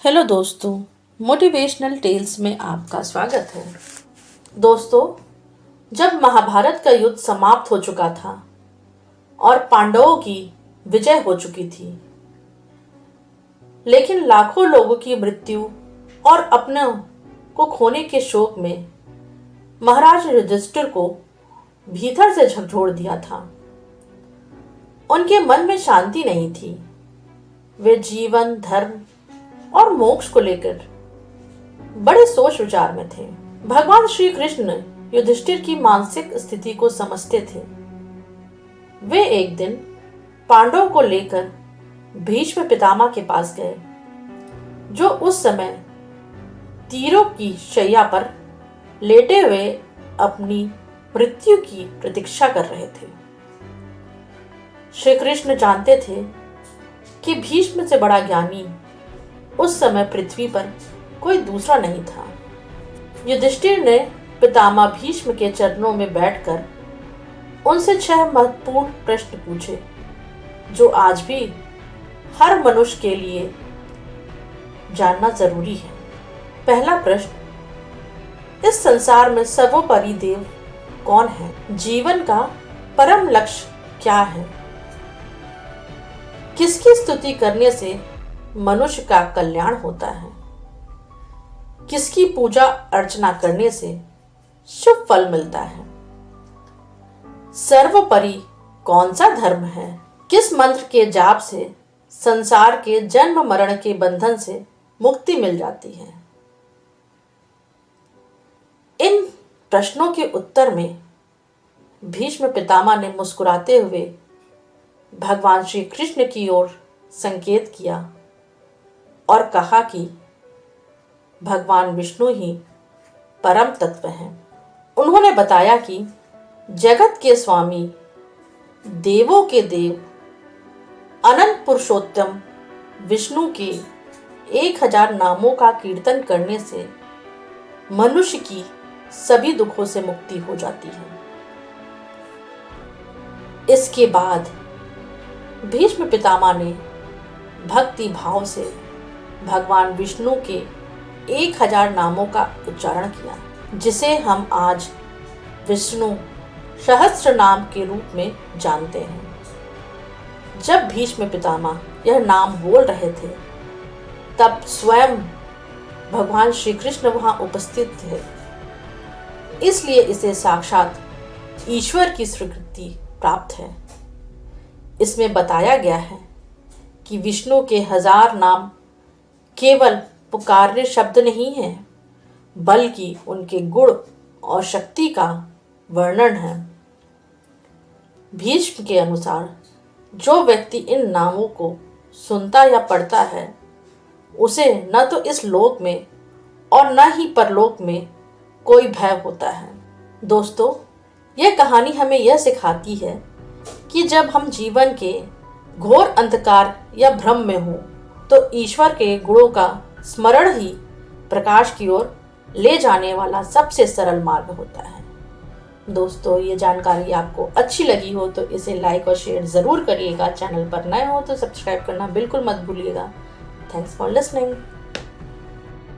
Hello दोस्तों, motivational tales में आपका स्वागत है। दोस्तों, जब महाभारत का युद्ध समाप्त हो चुका था और पांडवों की विजय हो चुकी थी, लेकिन लाखों लोगों की मृत्यु और अपने को खोने के शोक में महाराज युधिष्ठिर को भीतर से झकझोर दिया था। उनके मन में शांति नहीं थी। वे जीवन, धर्म और मोक्ष को लेकर बड़े सोच विचार में थे। भगवान श्री कृष्ण युधिष्ठिर की मानसिक स्थिति को समझते थे। वे एक दिन पांडवों को लेकर भीष्म पितामह के पास गए, जो उस समय तीरों की शैया पर लेटे हुए अपनी मृत्यु की प्रतीक्षा कर रहे थे। श्री कृष्ण जानते थे कि भीष्म से बड़ा ज्ञानी उस समय पृथ्वी पर कोई दूसरा नहीं था। युधिष्ठिर ने पितामह भीष्म के चरणों में बैठकर उनसे 6 महत्वपूर्ण प्रश्न पूछे, जो आज भी हर मनुष्य के लिए जानना जरूरी है। पहला प्रश्न, इस संसार में सर्वोपरि देव कौन है? जीवन का परम लक्ष्य क्या है? किसकी स्तुति करने से मनुष्य का कल्याण होता है? किसकी पूजा अर्चना करने से शुभ फल मिलता है? सर्वोपरि कौन सा धर्म है? किस मंत्र के जाप से संसार के जन्म मरण के बंधन से मुक्ति मिल जाती है? इन प्रश्नों के उत्तर में भीष्म पितामह ने मुस्कुराते हुए भगवान श्री कृष्ण की ओर संकेत किया और कहा कि भगवान विष्णु ही परम तत्व हैं। उन्होंने बताया कि जगत के स्वामी, देवों के देव, अनंत पुरुषोत्तम विष्णु के 1000 नामों का कीर्तन करने से मनुष्य की सभी दुखों से मुक्ति हो जाती है। इसके बाद भीष्म पितामह ने भक्ति भाव से भगवान विष्णु के 1000 नामों का उच्चारण किया, जिसे हम आज विष्णु सहस्त्र नाम के रूप में जानते हैं। जब भीष्म पितामह यह नाम बोल रहे थे, तब स्वयं भगवान श्री कृष्ण वहां उपस्थित थे, इसलिए इसे साक्षात ईश्वर की स्वीकृति प्राप्त है। इसमें बताया गया है कि विष्णु के 1000 नाम केवल पुकारने शब्द नहीं है, बल्कि उनके गुण और शक्ति का वर्णन है। भीष्म के अनुसार जो व्यक्ति इन नामों को सुनता या पढ़ता है, उसे न तो इस लोक में और न ही परलोक में कोई भय होता है। दोस्तों, यह कहानी हमें यह सिखाती है कि जब हम जीवन के घोर अंधकार या भ्रम में हों, तो ईश्वर के गुणों का स्मरण ही प्रकाश की ओर ले जाने वाला सबसे सरल मार्ग होता है। दोस्तों, ये जानकारी आपको अच्छी लगी हो तो इसे लाइक और शेयर ज़रूर करिएगा। चैनल पर नए हो तो सब्सक्राइब करना बिल्कुल मत भूलिएगा। Thanks for listening.